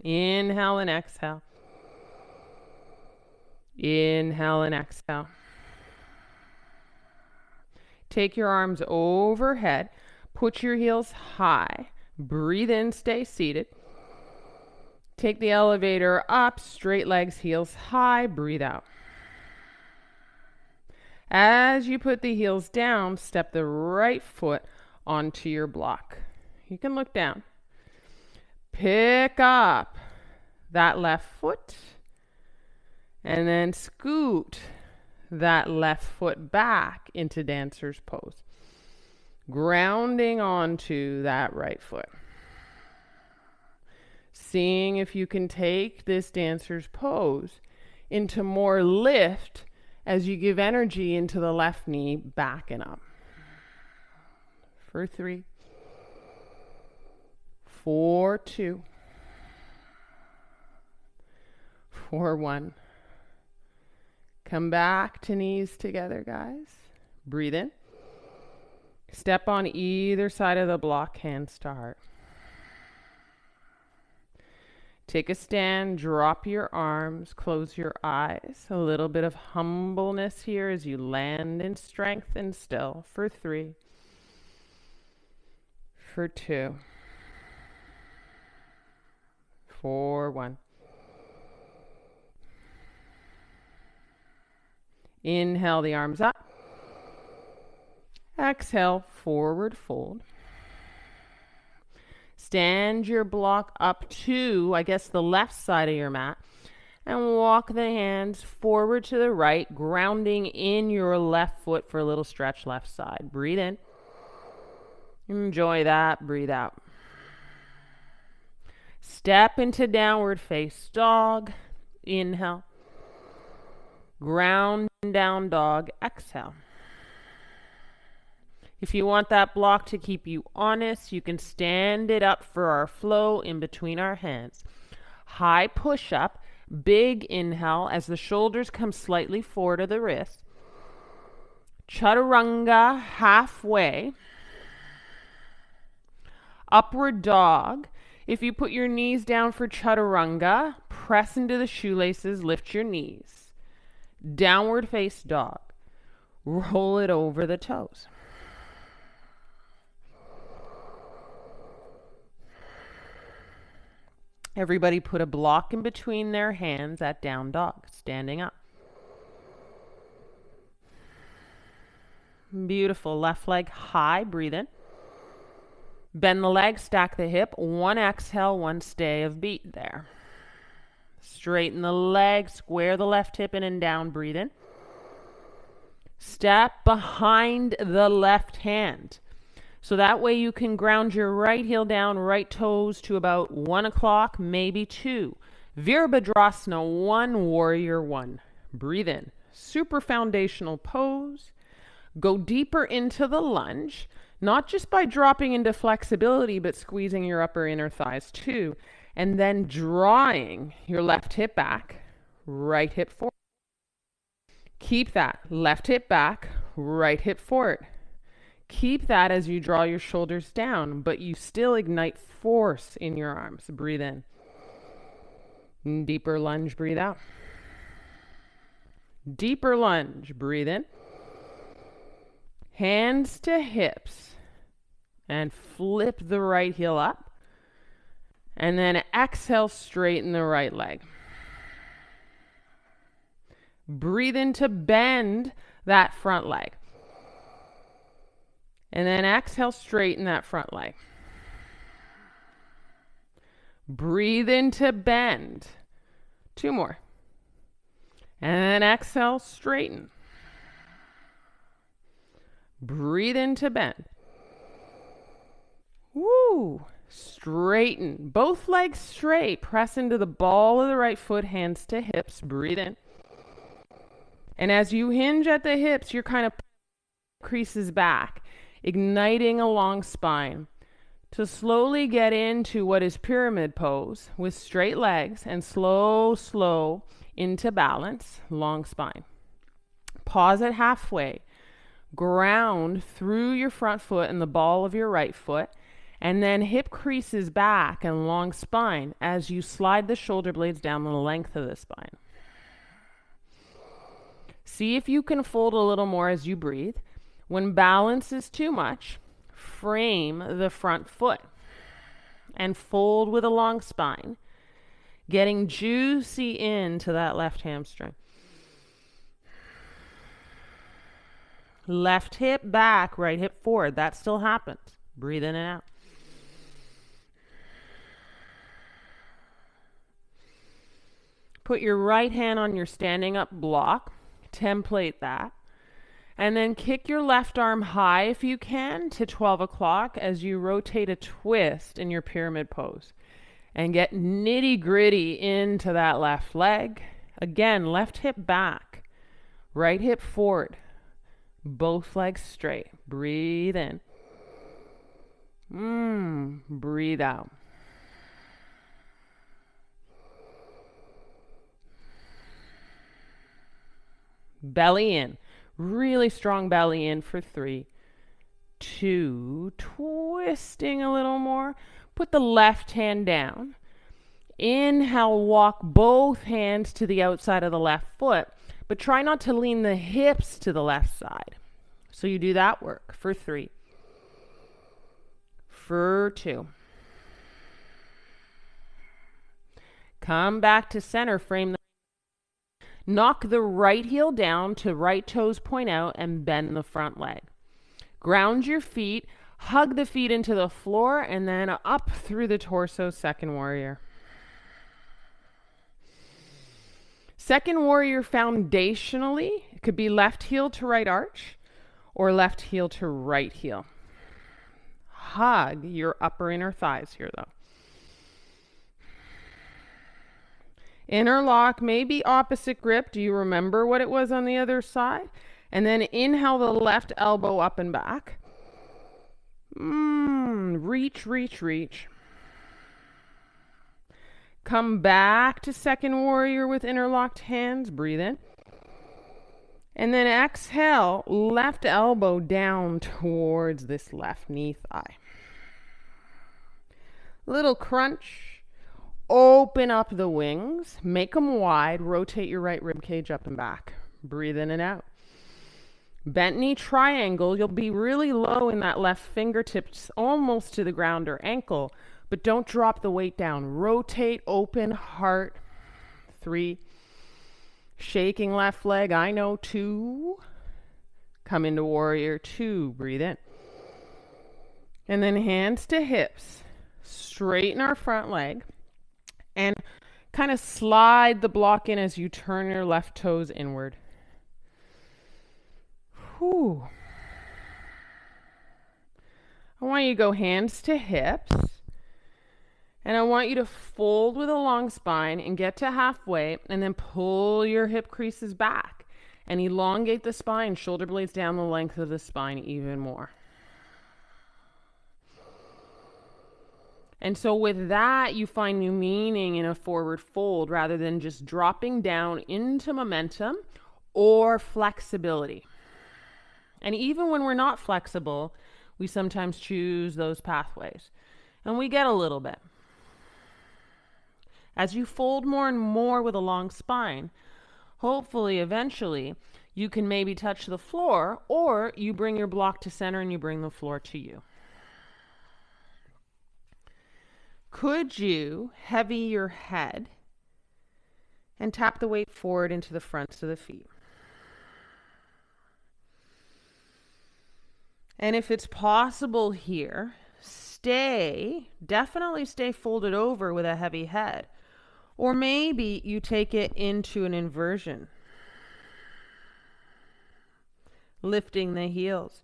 Inhale and exhale. Inhale and exhale. Take your arms overhead. Put your heels high. Breathe in, stay seated. Take the elevator up, straight legs, heels high, breathe out. As you put the heels down, step the right foot onto your block. You can look down. Pick up that left foot and then scoot that left foot back into dancer's pose. Grounding onto that right foot. Seeing if you can take this dancer's pose into more lift as you give energy into the left knee back and up. For 3, 4, 2, 4, 1. Come back to knees together, guys. Breathe in. Step on either side of the block, hands to heart. Take a stand, drop your arms, close your eyes. A little bit of humbleness here as you land in strength and still. For 3, for 2, for 1. Inhale the arms up. Exhale, forward fold. Stand your block up to, the left side of your mat. And walk the hands forward to the right, grounding in your left foot for a little stretch left side. Breathe in. Enjoy that. Breathe out. Step into downward face dog. Inhale. Ground down dog. Exhale. If you want that block to keep you honest, you can stand it up for our flow in between our hands. High push up, big inhale as the shoulders come slightly forward of the wrist. Chaturanga halfway. Upward dog. If you put your knees down for chaturanga, press into the shoelaces, lift your knees. Downward face dog. Roll it over the toes. Everybody put a block in between their hands at down dog, standing up. Beautiful. Left leg high, breathe in. Bend the leg, stack the hip. 1 exhale, 1 stay of beat there. Straighten the leg, square the left hip in and down, breathe in. Step behind the left hand. So that way you can ground your right heel down, right toes to about 1 o'clock, maybe 2. Virabhadrasana 1, warrior 1. Breathe in. Super foundational pose. Go deeper into the lunge, not just by dropping into flexibility, but squeezing your upper inner thighs too. And then drawing your left hip back, right hip forward. Keep that. Left hip back, right hip forward. Keep that as you draw your shoulders down, but you still ignite force in your arms. Breathe in. Deeper lunge, breathe out. Deeper lunge. Breathe in. Hands to hips. And flip the right heel up. And then exhale, straighten the right leg. Breathe in to bend that front leg. And then exhale, straighten that front leg. Breathe in to bend. 2 more. And then exhale, straighten. Breathe in to bend. Woo! Straighten. Both legs straight. Press into the ball of the right foot, hands to hips. Breathe in. And as you hinge at the hips, you're kind of creases back, igniting a long spine to slowly get into what is pyramid pose with straight legs and slow into balance, long spine. Pause at halfway. Ground through your front foot and the ball of your right foot, and then hip creases back and long spine as you slide the shoulder blades down the length of the spine. See if you can fold a little more as you breathe. When balance is too much, frame the front foot and fold with a long spine, getting juicy into that left hamstring. Left hip back, right hip forward. That still happens. Breathe in and out. Put your right hand on your standing up block. Template that. And then kick your left arm high if you can to 12 o'clock as you rotate a twist in your pyramid pose. And get nitty gritty into that left leg. Again, left hip back, right hip forward. Both legs straight. Breathe in. Breathe out. Belly in. Really strong belly in for 3, 2, twisting a little more. Put the left hand down. Inhale, walk both hands to the outside of the left foot, but try not to lean the hips to the left side. So you do that work for 3, for 2. Come back to center, frame the knock the right heel down to right toes point out and bend the front leg. Ground your feet, hug the feet into the floor, and then up through the torso, second warrior. Second warrior foundationally, it could be left heel to right arch or left heel to right heel. Hug your upper inner thighs here though. Interlock, maybe opposite grip. Do you remember what it was on the other side? And then inhale the left elbow up and back. Reach, reach, reach. Come back to second warrior with interlocked hands. Breathe in. And then exhale, left elbow down towards this left knee thigh. Little crunch. Open up the wings, make them wide, rotate your right rib cage up and back. Breathe in and out. Bent knee triangle, you'll be really low in that left fingertips, almost to the ground or ankle, but don't drop the weight down. Rotate, open, heart. 3. Shaking left leg, I know. 2. Come into warrior 2, breathe in. And then hands to hips. Straighten our front leg. And kind of slide the block in as you turn your left toes inward. Whew. I want you to go hands to hips. And I want you to fold with a long spine and get to halfway and then pull your hip creases back and elongate the spine, shoulder blades down the length of the spine even more. And so with that, you find new meaning in a forward fold rather than just dropping down into momentum or flexibility. And even when we're not flexible, we sometimes choose those pathways. And we get a little bit. As you fold more and more with a long spine, Hopefully, eventually, you can maybe touch the floor, or you bring your block to center and you bring the floor to you. Could you heavy your head and tap the weight forward into the fronts of the feet? And if it's possible here, definitely stay folded over with a heavy head. Or maybe you take it into an inversion, lifting the heels.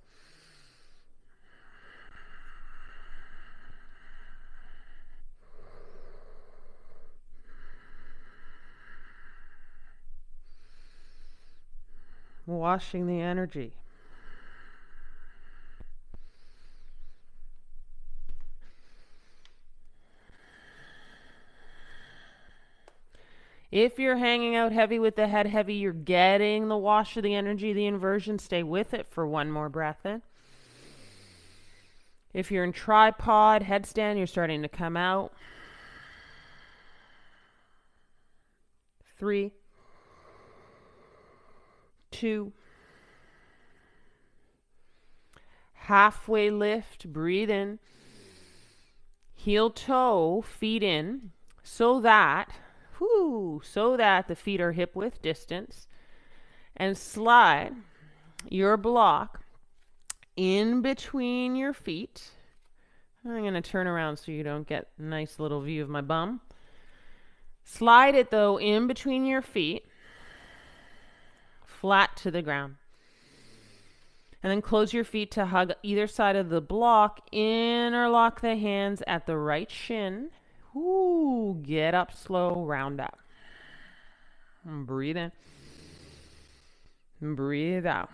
Washing the energy. If you're hanging out heavy with the head heavy, you're getting the wash of the energy, the inversion. Stay with it for one more breath in. If you're in tripod, headstand, you're starting to come out. 3, 2. Halfway lift, breathe in. Heel toe, feet in, so that the feet are hip width distance, and slide your block in between your feet. I'm going to turn around so you don't get a nice little view of my bum. Slide it though in between your feet, flat to the ground. And then close your feet to hug either side of the block. Interlock the hands at the right shin. Get up slow, round up. And breathe in. And breathe out.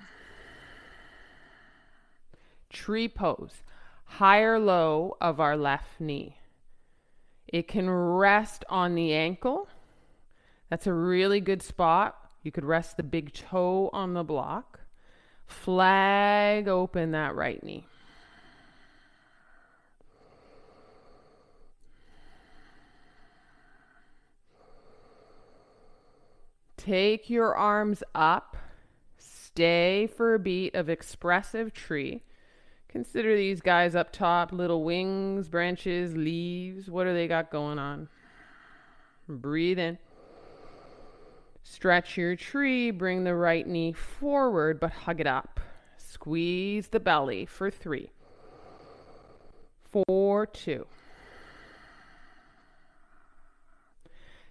Tree pose. High or low of our left knee. It can rest on the ankle. That's a really good spot. You could rest the big toe on the block. Flag open that right knee. Take your arms up. Stay for a beat of expressive tree. Consider these guys up top, little wings, branches, leaves. What do they got going on? Breathe in. Stretch your tree. Bring the right knee forward, but hug it up. Squeeze the belly for 3, 4, 2.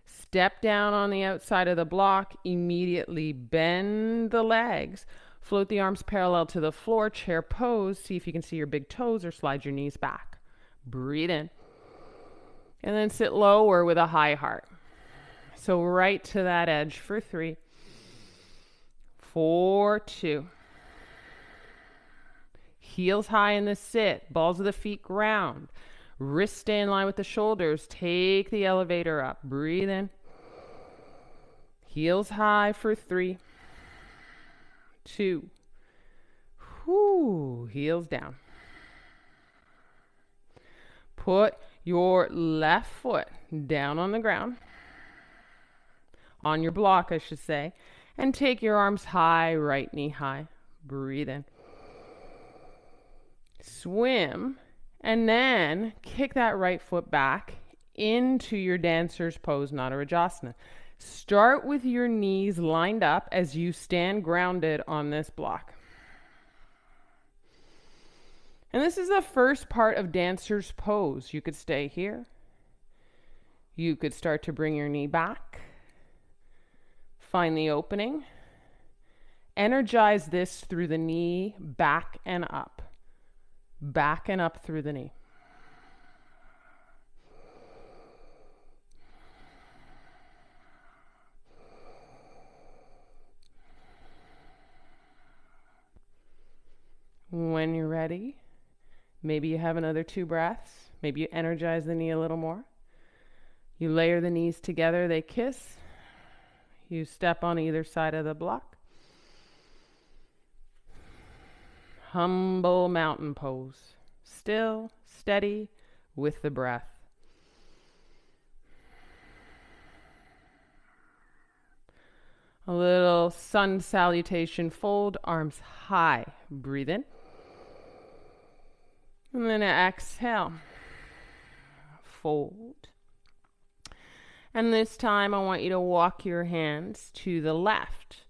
Step down on the outside of the block. Immediately bend the legs. Float the arms parallel to the floor. Chair pose. See if you can see your big toes or slide your knees back. Breathe in. And then sit lower with a high heart. So right to that edge for 3, 4, 2. Heels high in the sit. Balls of the feet ground. Wrists stay in line with the shoulders. Take the elevator up. Breathe in. Heels high for 3, 2. Heels down. Put your left foot down on the ground. On your block, I should say. And take your arms high, right knee high. Breathe in. Swim. And then kick that right foot back into your dancer's pose, Natarajasana. Start with your knees lined up as you stand grounded on this block. And this is the first part of dancer's pose. You could stay here. You could start to bring your knee back. Find the opening. Energize this through the knee, back and up. Back and up through the knee. When you're ready, maybe you have another 2 breaths. Maybe you energize the knee a little more. You layer the knees together, they kiss. You step on either side of the block. Humble mountain pose. Still, steady, with the breath. A little sun salutation fold, arms high. Breathe in. And then exhale. Fold. And this time I want you to walk your hands to the left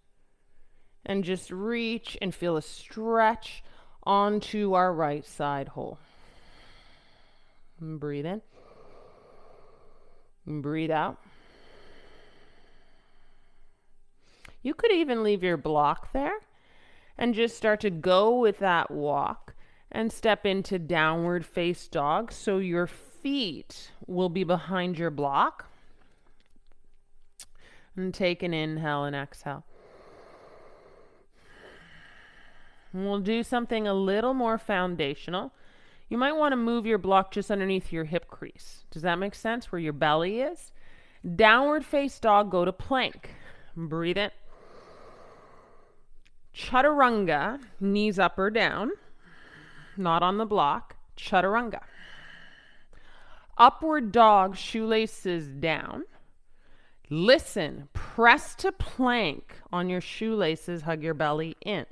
and just reach and feel a stretch onto our right side hole. And breathe in. And breathe out. You could even leave your block there and just start to go with that walk and step into downward face dog so your feet will be behind your block. And take an inhale and exhale. And we'll do something a little more foundational. You might want to move your block just underneath your hip crease. Does that make sense? Where your belly is? Downward face dog, go to plank. Breathe in. Chaturanga, knees up or down, not on the block. Chaturanga. Upward dog, shoelaces down. Listen, press to plank on your shoelaces, hug your belly in.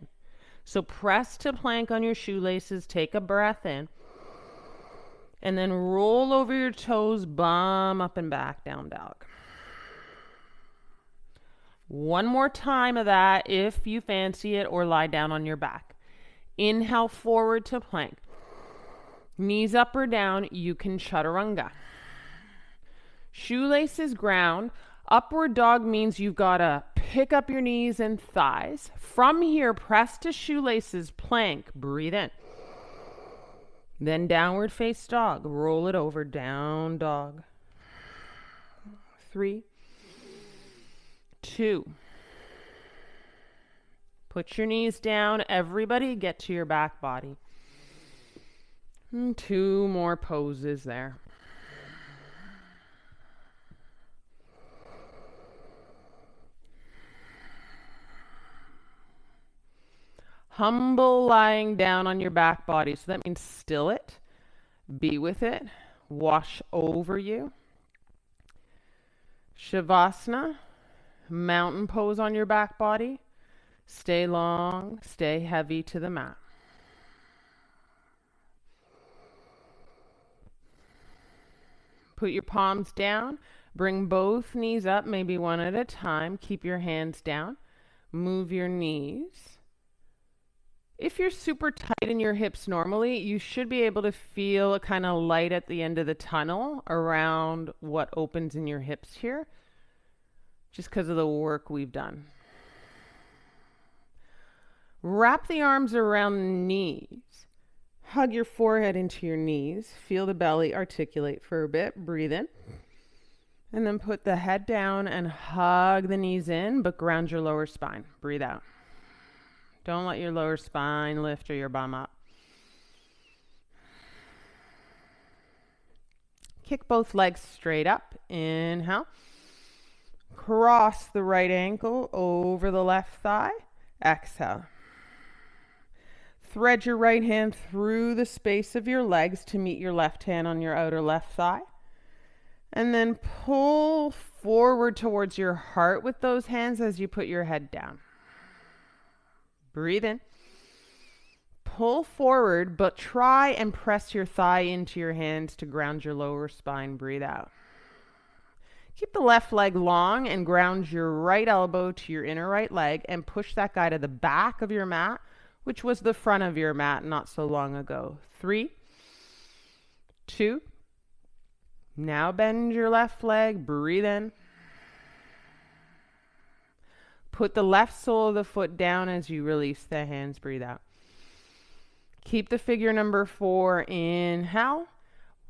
So press to plank on your shoelaces, take a breath in, and then roll over your toes, bum up and back, down dog. One more time of that if you fancy it, or lie down on your back. Inhale forward to plank. Knees up or down, you can chaturanga. Shoelaces ground. Upward dog means you've got to pick up your knees and thighs. From here, press to shoelaces, plank, breathe in. Then downward face dog, roll it over, down dog. 3, 2. Put your knees down, everybody get to your back body. And 2 more poses there. Humble lying down on your back body. So that means still it, be with it, wash over you. Savasana, mountain pose on your back body. Stay long, stay heavy to the mat. Put your palms down, bring both knees up, maybe one at a time. Keep your hands down, move your knees. If you're super tight in your hips normally, you should be able to feel a kind of light at the end of the tunnel around what opens in your hips here, just because of the work we've done. Wrap the arms around the knees. Hug your forehead into your knees. Feel the belly articulate for a bit. Breathe in. And then put the head down and hug the knees in, but ground your lower spine. Breathe out. Don't let your lower spine lift or your bum up. Kick both legs straight up. Inhale. Cross the right ankle over the left thigh. Exhale. Thread your right hand through the space of your legs to meet your left hand on your outer left thigh. And then pull forward towards your heart with those hands as you put your head down. Breathe in. Pull forward, but try and press your thigh into your hands to ground your lower spine. Breathe out. Keep the left leg long and ground your right elbow to your inner right leg and push that guy to the back of your mat, which was the front of your mat not so long ago. 3, 2. Now bend your left leg. Breathe in. Put the left sole of the foot down as you release the hands. Breathe out. Keep the figure number 4. Inhale.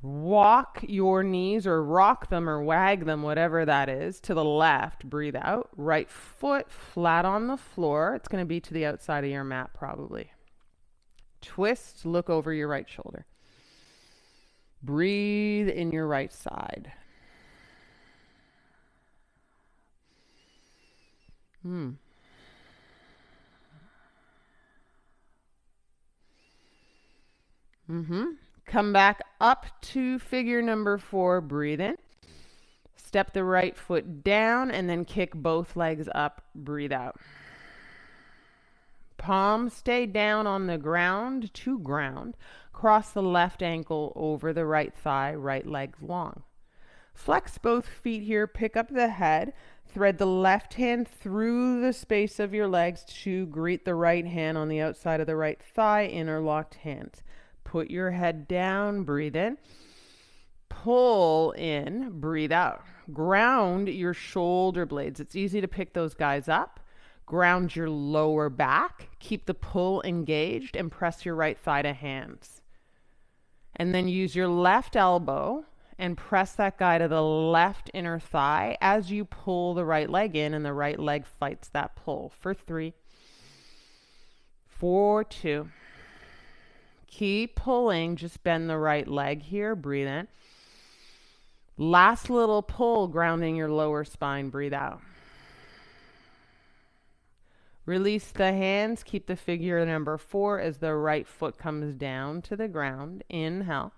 Walk your knees or rock them or wag them, whatever that is, to the left. Breathe out. Right foot flat on the floor. It's going to be to the outside of your mat probably. Twist. Look over your right shoulder. Breathe in your right side. Come back up to figure number 4. Breathe in. Step the right foot down and then kick both legs up. Breathe out. Palms stay down on the ground to ground. Cross the left ankle over the right thigh, right leg long. Flex both feet here, pick up the head, thread the left hand through the space of your legs to greet the right hand on the outside of the right thigh, interlocked hands. Put your head down, breathe in. Pull in, breathe out. Ground your shoulder blades. It's easy to pick those guys up. Ground your lower back. Keep the pull engaged and press your right thigh to hands. And then use your left elbow and press that guy to the left inner thigh as you pull the right leg in, and the right leg fights that pull. For 3, for 2. Keep pulling. Just bend the right leg here. Breathe in. Last little pull, grounding your lower spine. Breathe out. Release the hands. Keep the figure number 4 as the right foot comes down to the ground. Inhale.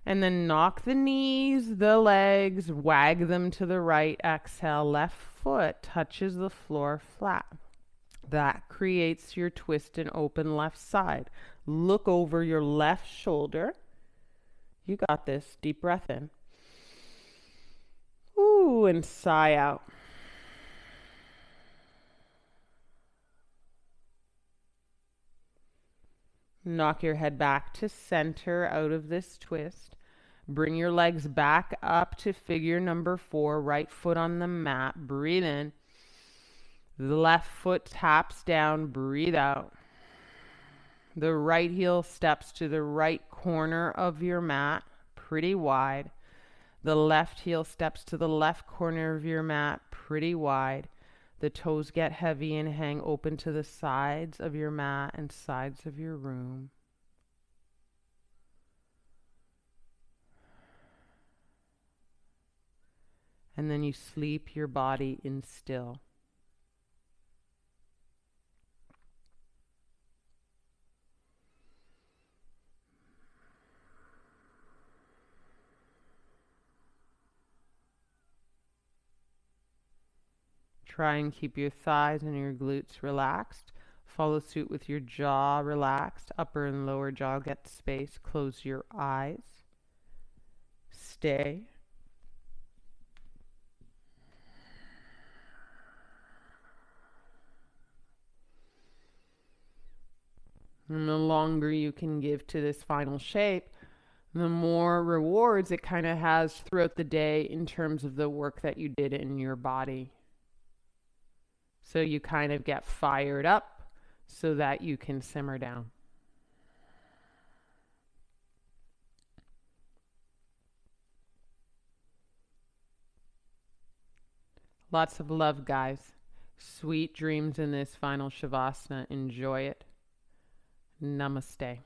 And then knock the knees, the legs, wag them to the right. Exhale, left foot touches the floor flat. That creates your twist and open left side. Look over your left shoulder. You got this. Deep breath in. Ooh, and sigh out. Knock your head back to center out of this twist. Bring your legs back up to figure number 4. Right foot on the mat. Breathe in. The left foot taps down. Breathe out. The right heel steps to the right corner of your mat, pretty wide. The left heel steps to the left corner of your mat, pretty wide. The toes get heavy and hang open to the sides of your mat and sides of your room. And then you sleep your body in still. Try and keep your thighs and your glutes relaxed. Follow suit with your jaw relaxed. Upper and lower jaw get space. Close your eyes. Stay. And the longer you can give to this final shape, the more rewards it kind of has throughout the day in terms of the work that you did in your body. So you kind of get fired up so that you can simmer down. Lots of love, guys. Sweet dreams in this final Shavasana. Enjoy it. Namaste.